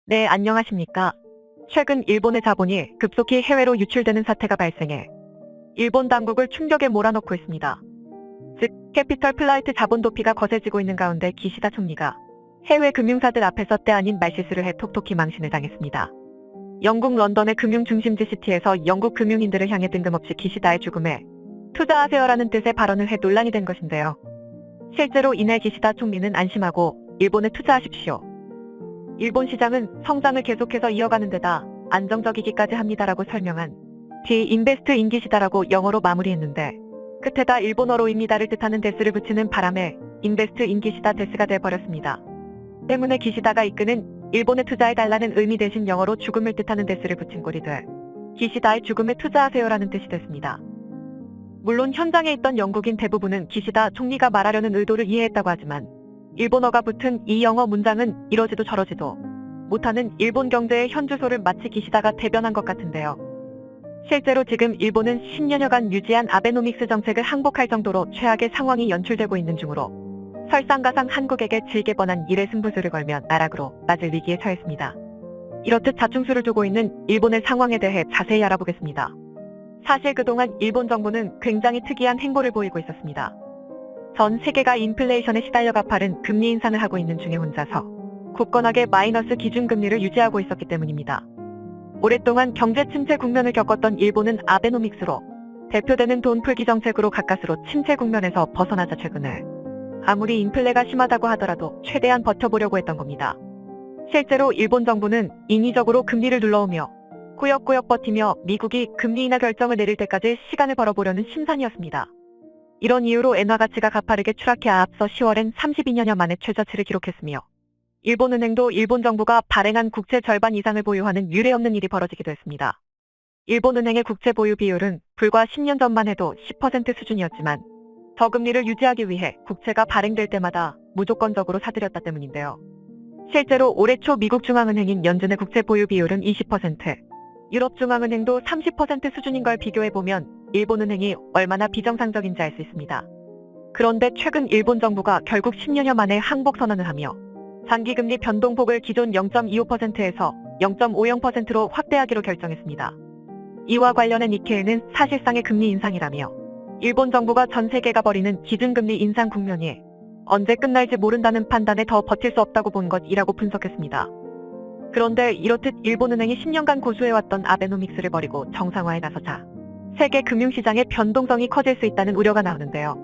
네, 안녕하십니까. 최근 일본의 자본이 급속히 해외로 유출되는 사태가 발생해 일본 당국을 충격에 몰아넣고 있습니다. 즉, 캐피털 플라이트 자본 도피가 거세지고 있는 가운데 기시다 총리가 해외 금융사들 앞에서 때 아닌 말실수를 해 톡톡히 망신을 당했습니다. 영국 런던의 금융 중심지 시티에서 영국 금융인들을 향해 뜬금없이 기시다의 죽음에 투자하세요라는 뜻의 발언을 해 논란이 된 것인데요. 실제로 이날 기시다 총리는 안심하고 일본에 투자하십시오. 일본 시장은 성장을 계속해서 이어가는 데다 안정적이기까지 합니다라고 설명한 뒤 인베스트 인기시다라고 영어로 마무리했는데 끝에다 일본어로입니다를 뜻하는 데스를 붙이는 바람에 인베스트 인기시다 데스가 돼버렸습니다. 때문에 기시다가 이끄는 일본에 투자해달라는 의미 대신 영어로 죽음을 뜻하는 데스를 붙인 꼴이 돼 기시다의 죽음에 투자하세요라는 뜻이 됐습니다. 물론 현장에 있던 영국인 대부분은 기시다 총리가 말하려는 의도를 이해했다고 하지만 일본어가 붙은 이 영어 문장은 이러지도 저러지도 못하는 일본 경제의 현주소를 마치 기시다가 대변한 것 같은데요. 실제로 지금 일본은 10년여간 유지한 아베노믹스 정책을 항복할 정도로 최악의 상황이 연출되고 있는 중으로 설상가상 한국에게 질게 뻔한 일의 승부수를 걸면 나락으로 맞을 위기에 처했습니다. 이렇듯 자충수를 두고 있는 일본의 상황에 대해 자세히 알아보겠습니다. 사실 그동안 일본 정부는 굉장히 특이한 행보를 보이고 있었습니다. 전 세계가 인플레이션에 시달려 가파른 금리 인상을 하고 있는 중에 혼자서 굳건하게 마이너스 기준금리를 유지하고 있었기 때문입니다. 오랫동안 경제 침체 국면을 겪었던 일본은 아베노믹스로 대표되는 돈 풀기 정책으로 가까스로 침체 국면에서 벗어나자 최근에 아무리 인플레가 심하다고 하더라도 최대한 버텨보려고 했던 겁니다. 실제로 일본 정부는 인위적으로 금리를 눌러오며 꾸역꾸역 버티며 미국이 금리 인하 결정을 내릴 때까지 시간을 벌어보려는 심산이었습니다. 이런 이유로 엔화 가치가 가파르게 추락해 앞서 10월엔 32년여 만에 최저치를 기록했으며 일본은행도 일본 정부가 발행한 국채 절반 이상을 보유하는 유례없는 일이 벌어지기도 했습니다. 일본은행의 국채 보유 비율은 불과 10년 전만 해도 10% 수준이었지만 저금리를 유지하기 위해 국채가 발행될 때마다 무조건적으로 사들였다 때문인데요. 실제로 올해 초 미국 중앙은행인 연준의 국채 보유 비율은 20%, 유럽중앙은행도 30% 수준인 걸 비교해보면 일본은행이 얼마나 비정상적인지 알 수 있습니다. 그런데 최근 일본 정부가 결국 10년여 만에 항복 선언을 하며 장기금리 변동폭을 기존 0.25%에서 0.50%로 확대하기로 결정했습니다. 이와 관련해 니케이는 사실상의 금리 인상이라며 일본 정부가 전 세계가 벌이는 기준금리 인상 국면이 언제 끝날지 모른다는 판단에 더 버틸 수 없다고 본 것이라고 분석했습니다. 그런데 이렇듯 일본은행이 10년간 고수해왔던 아베노믹스를 버리고 정상화에 나서자 세계 금융시장의 변동성이 커질 수 있다는 우려가 나오는데요.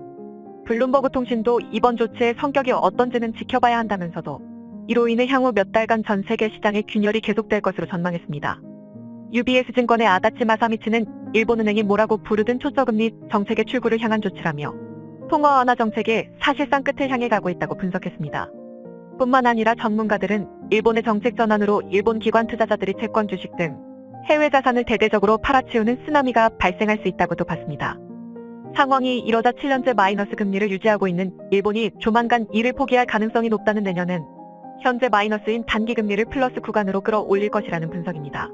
블룸버그 통신도 이번 조치의 성격이 어떤지는 지켜봐야 한다면서도 이로 인해 향후 몇 달간 전 세계 시장의 균열이 계속될 것으로 전망했습니다. UBS증권의 아다치 마사미치는 일본은행이 뭐라고 부르든 초저금리 정책의 출구를 향한 조치라며 통화 완화 정책이 사실상 끝을 향해 가고 있다고 분석했습니다. 뿐만 아니라 전문가들은 일본의 정책 전환으로 일본 기관 투자자들이 채권 주식 등 해외 자산을 대대적으로 팔아치우는 쓰나미가 발생할 수 있다고도 봤습니다. 상황이 이러다 7년째 마이너스 금리를 유지하고 있는 일본이 조만간 이를 포기할 가능성이 높다는 내년은 현재 마이너스인 단기 금리를 플러스 구간으로 끌어올릴 것이라는 분석입니다.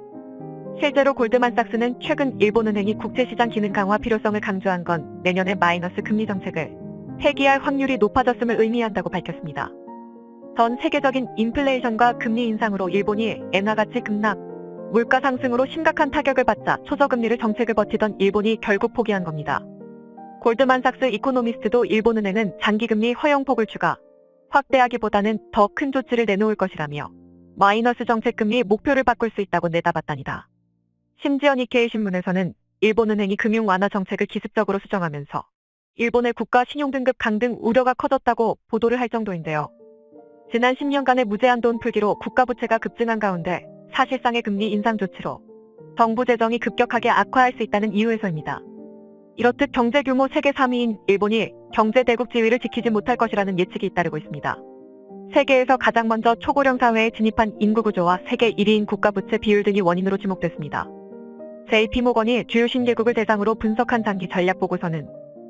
실제로 골드만삭스는 최근 일본은행이 국제시장 기능 강화 필요성을 강조한 건 내년에 마이너스 금리 정책을 폐기할 확률이 높아졌음을 의미한다고 밝혔습니다. 전 세계적인 인플레이션과 금리 인상으로 일본이 엔화 가치 급락, 물가 상승으로 심각한 타격을 받자 초저금리를 정책을 버티던 일본이 결국 포기한 겁니다. 골드만삭스 이코노미스트도 일본은행은 장기금리 허용폭을 확대하기보다는 더 큰 조치를 내놓을 것이라며 마이너스 정책금리 목표를 바꿀 수 있다고 내다봤답니다. 심지어 니케이 신문에서는 일본은행이 금융 완화 정책을 기습적으로 수정하면서 일본의 국가 신용등급 강등 우려가 커졌다고 보도를 할 정도인데요. 지난 10년간의 무제한 돈 풀기로 국가부채가 급증한 가운데 사실상의 금리 인상 조치로 정부 재정이 급격하게 악화할 수 있다는 이유에서입니다. 이렇듯 경제 규모 세계 3위인 일본이 경제 대국 지위를 지키지 못할 것이라는 예측이 잇따르고 있습니다. 세계에서 가장 먼저 초고령 사회에 진입한 인구 구조와 세계 1위인 국가부채 비율 등이 원인으로 지목됐습니다. JP모건이 주요 신개국을 대상으로 분석한 장기 전략 보고서는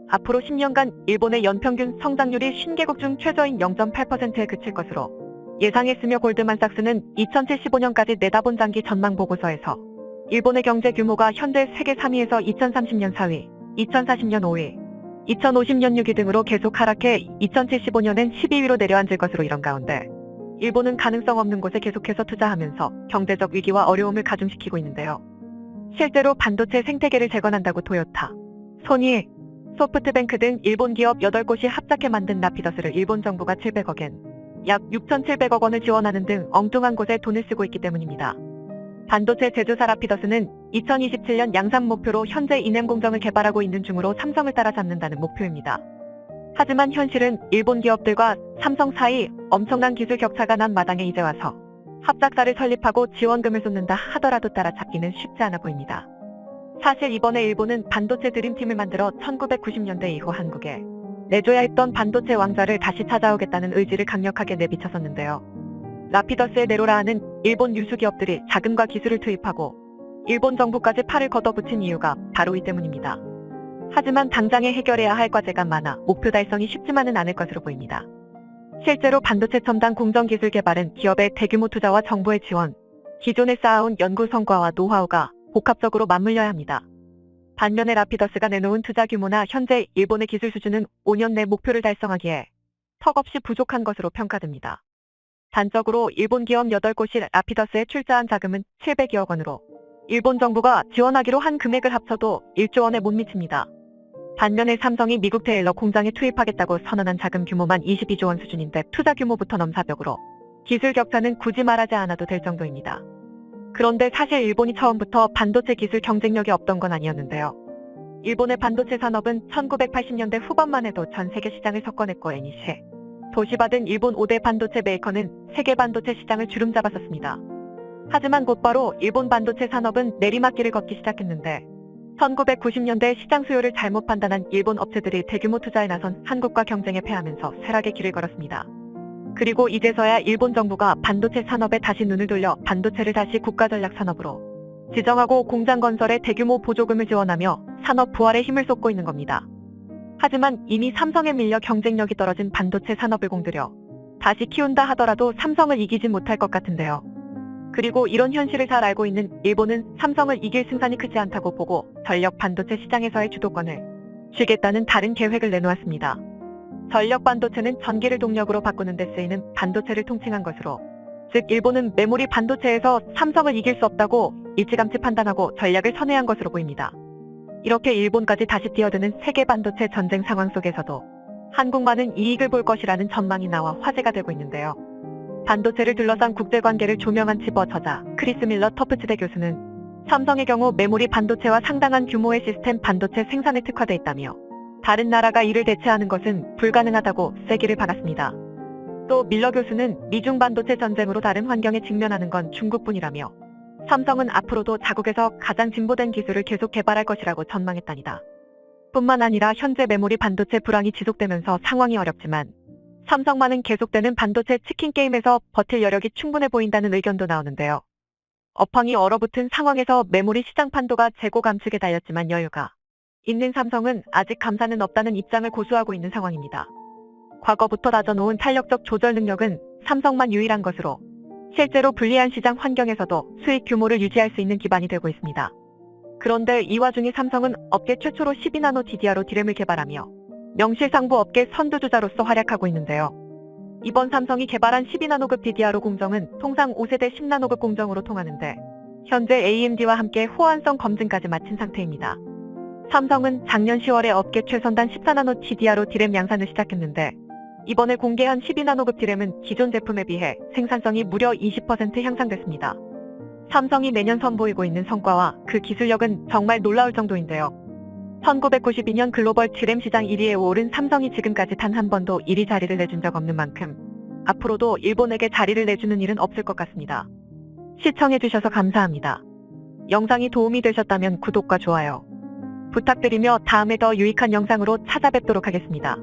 앞으로 10년간 일본의 연평균 성장률이 신개국 중 최저인 0.8%에 그칠 것으로 예상했으며 골드만삭스는 2075년까지 내다본 장기 전망 보고서에서 일본의 경제 규모가 현재 세계 3위에서 2030년 4위, 2040년 5위, 2050년 6위 등으로 계속 하락해 2075년엔 12위로 내려앉을 것으로 이런 가운데 일본은 가능성 없는 곳에 계속해서 투자하면서 경제적 위기와 어려움을 가중시키고 있는데요. 실제로 반도체 생태계를 재건한다고 토요타, 소니, 소프트뱅크 등 일본 기업 8곳이 합작해 만든 라피더스를 일본 정부가 700억엔, 약 6,700억 원을 지원하는 등 엉뚱한 곳에 돈을 쓰고 있기 때문입니다. 반도체 제조사 라피더스는 2027년 양산 목표로 현재 이냄 공정을 개발하고 있는 중으로 삼성을 따라잡는다는 목표입니다. 하지만 현실은 일본 기업들과 삼성 사이 엄청난 기술 격차가 난 마당에 이제 와서 합작사를 설립하고 지원금을 쏟는다 하더라도 따라잡기는 쉽지 않아 보입니다. 사실 이번에 일본은 반도체 드림팀을 만들어 1990년대 이후 한국에 내줘야 했던 반도체 왕좌를 다시 찾아오겠다는 의지를 강력하게 내비쳤었는데요. 라피더스의 네로라하는 일본 유수 기업들이 자금과 기술을 투입하고 일본 정부까지 팔을 걷어붙인 이유가 바로 이 때문입니다. 하지만 당장에 해결해야 할 과제가 많아 목표 달성이 쉽지만은 않을 것으로 보입니다. 실제로 반도체 첨단 공정 기술 개발은 기업의 대규모 투자와 정부의 지원, 기존에 쌓아온 연구 성과와 노하우가 복합적으로 맞물려야 합니다. 반면에 라피더스가 내놓은 투자 규모나 현재 일본의 기술 수준은 5년 내 목표를 달성하기에 턱없이 부족한 것으로 평가됩니다. 단적으로 일본 기업 8곳이 라피더스에 출자한 자금은 700여억 원으로 일본 정부가 지원하기로 한 금액을 합쳐도 1조 원에 못 미칩니다. 반면에 삼성이 미국 테일러 공장에 투입하겠다고 선언한 자금 규모만 22조 원 수준인데 투자 규모부터 넘사벽으로 기술 격차는 굳이 말하지 않아도 될 정도입니다. 그런데 사실 일본이 처음부터 반도체 기술 경쟁력이 없던 건 아니었는데요. 일본의 반도체 산업은 1980년대 후반만 해도 전 세계 시장을 석권했고 애니시, 도시바 등 일본 5대 반도체 메이커는 세계 반도체 시장을 주름잡았었습니다. 하지만 곧바로 일본 반도체 산업은 내리막길을 걷기 시작했는데 1990년대 시장 수요를 잘못 판단한 일본 업체들이 대규모 투자에 나선 한국과 경쟁에 패하면서 쇠락의 길을 걸었습니다. 그리고 이제서야 일본 정부가 반도체 산업에 다시 눈을 돌려 반도체를 다시 국가전략 산업으로 지정하고 공장 건설에 대규모 보조금을 지원하며 산업 부활에 힘을 쏟고 있는 겁니다. 하지만 이미 삼성에 밀려 경쟁력이 떨어진 반도체 산업을 공들여 다시 키운다 하더라도 삼성을 이기지 못할 것 같은데요. 그리고 이런 현실을 잘 알고 있는 일본은 삼성을 이길 승산이 크지 않다고 보고 전력 반도체 시장에서의 주도권을 쥐겠다는 다른 계획을 내놓았습니다. 전력 반도체는 전기를 동력으로 바꾸는 데 쓰이는 반도체를 통칭한 것으로, 즉 일본은 메모리 반도체에서 삼성을 이길 수 없다고 일찌감치 판단하고 전략을 선회한 것으로 보입니다. 이렇게 일본까지 다시 뛰어드는 세계 반도체 전쟁 상황 속에서도 한국만은 이익을 볼 것이라는 전망이 나와 화제가 되고 있는데요. 반도체를 둘러싼 국제관계를 조명한 치버 저자 크리스 밀러 터프츠대 교수는 삼성의 경우 메모리 반도체와 상당한 규모의 시스템 반도체 생산에 특화돼 있다며 다른 나라가 이를 대체하는 것은 불가능하다고 쐐기를 박았습니다. 또 밀러 교수는 미중 반도체 전쟁으로 다른 환경에 직면하는 건 중국뿐이라며 삼성은 앞으로도 자국에서 가장 진보된 기술을 계속 개발할 것이라고 전망했답니다. 뿐만 아니라 현재 메모리 반도체 불황이 지속되면서 상황이 어렵지만 삼성만은 계속되는 반도체 치킨 게임에서 버틸 여력이 충분해 보인다는 의견도 나오는데요. 업황이 얼어붙은 상황에서 메모리 시장 판도가 재고 감축에 달렸지만 여유가 있는 삼성은 아직 감사는 없다는 입장을 고수하고 있는 상황입니다. 과거부터 다져놓은 탄력적 조절 능력은 삼성만 유일한 것으로 실제로 불리한 시장 환경에서도 수익 규모를 유지할 수 있는 기반이 되고 있습니다. 그런데 이 와중에 삼성은 업계 최초로 12나노 DDR로 디램을 개발하며 명실상부 업계 선두주자로서 활약하고 있는데요. 이번 삼성이 개발한 12나노급 DDR5 공정은 통상 5세대 10나노급 공정으로 통하는데 현재 AMD와 함께 호환성 검증까지 마친 상태입니다. 삼성은 작년 10월에 업계 최선단 14나노 DDR5 디램 양산을 시작했는데 이번에 공개한 12나노급 디램은 기존 제품에 비해 생산성이 무려 20% 향상됐습니다. 삼성이 매년 선보이고 있는 성과와 그 기술력은 정말 놀라울 정도인데요. 1992년 글로벌 디램 시장 1위에 오른 삼성이 지금까지 단 한 번도 1위 자리를 내준 적 없는 만큼 앞으로도 일본에게 자리를 내주는 일은 없을 것 같습니다. 시청해주셔서 감사합니다. 영상이 도움이 되셨다면 구독과 좋아요 부탁드리며 다음에 더 유익한 영상으로 찾아뵙도록 하겠습니다.